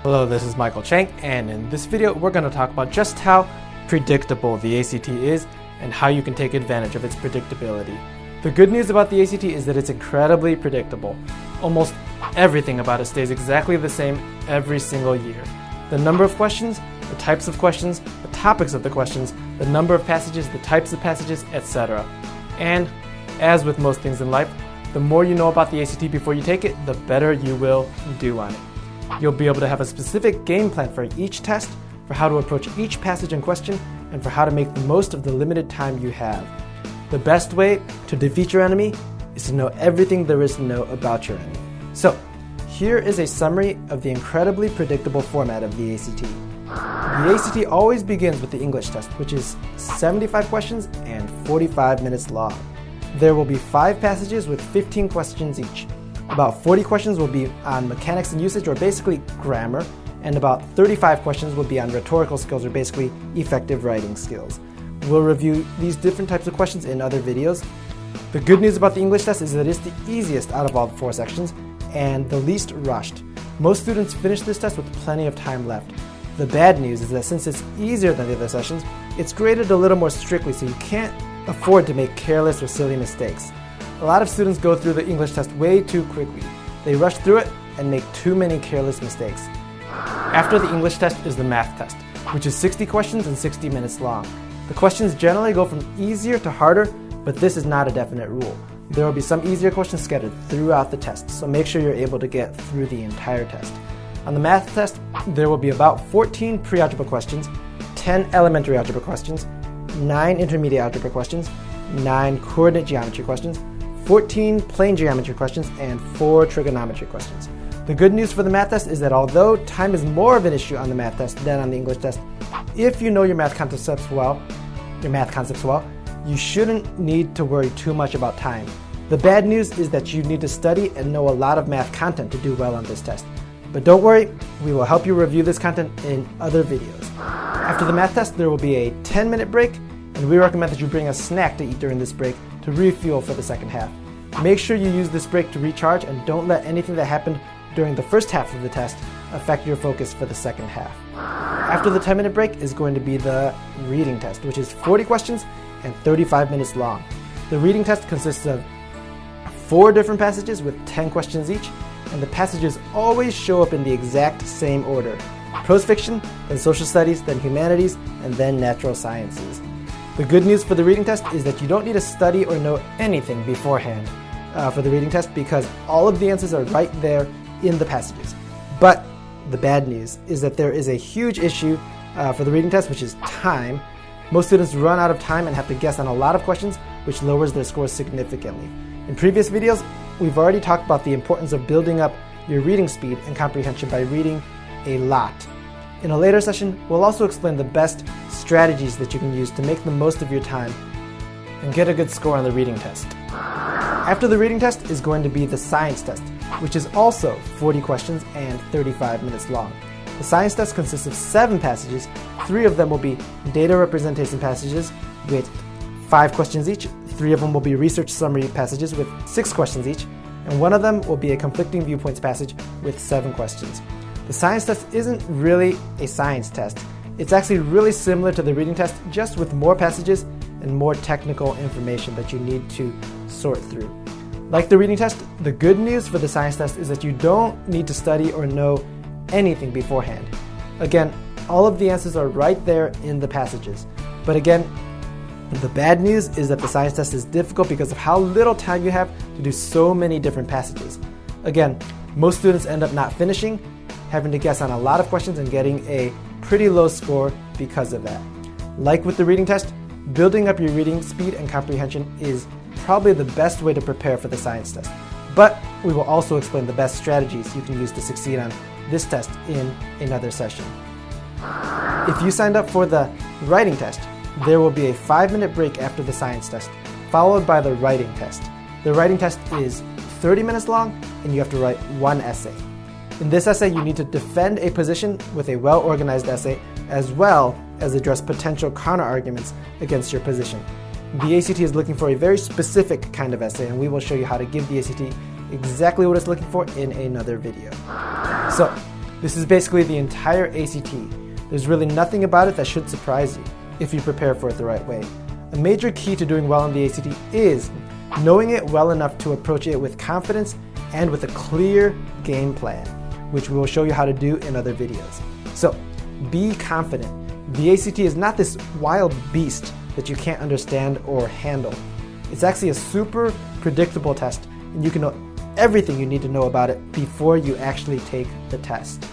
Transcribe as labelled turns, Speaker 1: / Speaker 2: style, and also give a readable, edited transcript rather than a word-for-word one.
Speaker 1: Hello, this is Michael Chang, and in this video we're going to talk about just how predictable the ACT is and how you can take advantage of its predictability. The good news about the ACT is that it's incredibly predictable. Almost everything about it stays exactly the same every single year. The number of questions, the types of questions, the topics of the questions, the number of passages, the types of passages, etc. And as with most things in life, the more you know about the ACT before you take it, the better you will do on it. You'll be able to have a specific game plan for each test, for how to approach each passage in question, and for how to make the most of the limited time you have. The best way to defeat your enemy is to know everything there is to know about your enemy. So, here is a summary of the incredibly predictable format of the ACT. The ACT always begins with the English test, which is 75 questions and 45 minutes long. There will be 5 passages with 15 questions each. About 40 questions will be on mechanics and usage, or basically grammar, and about 35 questions will be on rhetorical skills, or basically effective writing skills. We'll review these different types of questions in other videos. The good news about the English test is that it's the easiest out of all 4 sections and the least rushed. Most students finish this test with plenty of time left. The bad news is that since it's easier than the other sessions, it's graded a little more strictly, so you can't afford to make careless or silly mistakes. A lot of students go through the English test way too quickly. They rush through it and make too many careless mistakes. After the English test is the math test, which is 60 questions and 60 minutes long. The questions generally go from easier to harder, but this is not a definite rule. There will be some easier questions scattered throughout the test, so make sure you're able to get through the entire test. On the math test, there will be about 14 pre-algebra questions, 10 elementary algebra questions, 9 intermediate algebra questions, 9 coordinate geometry questions, 14 plane geometry questions, and 4 trigonometry questions. The good news for the math test is that although time is more of an issue on the math test than on the English test, if you know your math concepts well, you shouldn't need to worry too much about time. The bad news is that you need to study and know a lot of math content to do well on this test. But don't worry, we will help you review this content in other videos. After the math test, there will be a 10-minute break, and we recommend that you bring a snack to eat during this break to refuel for the second half. Make sure you use this break to recharge, and don't let anything that happened during the first half of the test affect your focus for the second half. After the 10-minute break is going to be the reading test, which is 40 questions and 35 minutes long. The reading test consists of 4 different passages with 10 questions each, and the passages always show up in the exact same order: prose fiction, then social studies, then humanities, and then natural sciences. The good news for the reading test is that you don't need to study or know anything beforehand for the reading test, because all of the answers are right there in the passages. But the bad news is that there is a huge issue for the reading test, which is time. Most students run out of time and have to guess on a lot of questions, which lowers their scores significantly. In previous videos, we've already talked about the importance of building up your reading speed and comprehension by reading a lot. In a later session, we'll also explain the best strategies that you can use to make the most of your time and get a good score on the reading test. After the reading test is going to be the science test, which is also 40 questions and 35 minutes long. The science test consists of 7 passages. 3 of them will be data representation passages with 5 questions each. 3 of them will be research summary passages with 6 questions each, and 1 of them will be a conflicting viewpoints passage with 7 questions. The science test isn't really a science test. It's actually really similar to the reading test, just with more passages and more technical information that you need to sort through. Like the reading test, the good news for the science test is that you don't need to study or know anything beforehand. Again, all of the answers are right there in the passages. But again, the bad news is that the science test is difficult because of how little time you have to do so many different passages. Again, most students end up not finishing, having to guess on a lot of questions and getting a pretty low score because of that. Like with the reading test, building up your reading speed and comprehension is probably the best way to prepare for the science test. But we will also explain the best strategies you can use to succeed on this test in another session. If you signed up for the writing test, there will be a 5-minute break after the science test, followed by the writing test. The writing test is 30 minutes long, and you have to write 1 essay. In this essay, you need to defend a position with a well-organized essay, as well as address potential counter-arguments against your position. The ACT is looking for a very specific kind of essay, and we will show you how to give the ACT exactly what it's looking for in another video. So, This is basically the entire ACT. There's really nothing about it that should surprise you if you prepare for it the right way. A major key to doing well on the ACT is knowing it well enough to approach it with confidence and with a clear game plan, which we will show you how to do in other videos. So, be confident. The ACT is not this wild beast that you can't understand or handle. It's actually a super predictable test, and you can know everything you need to know about it before you actually take the test.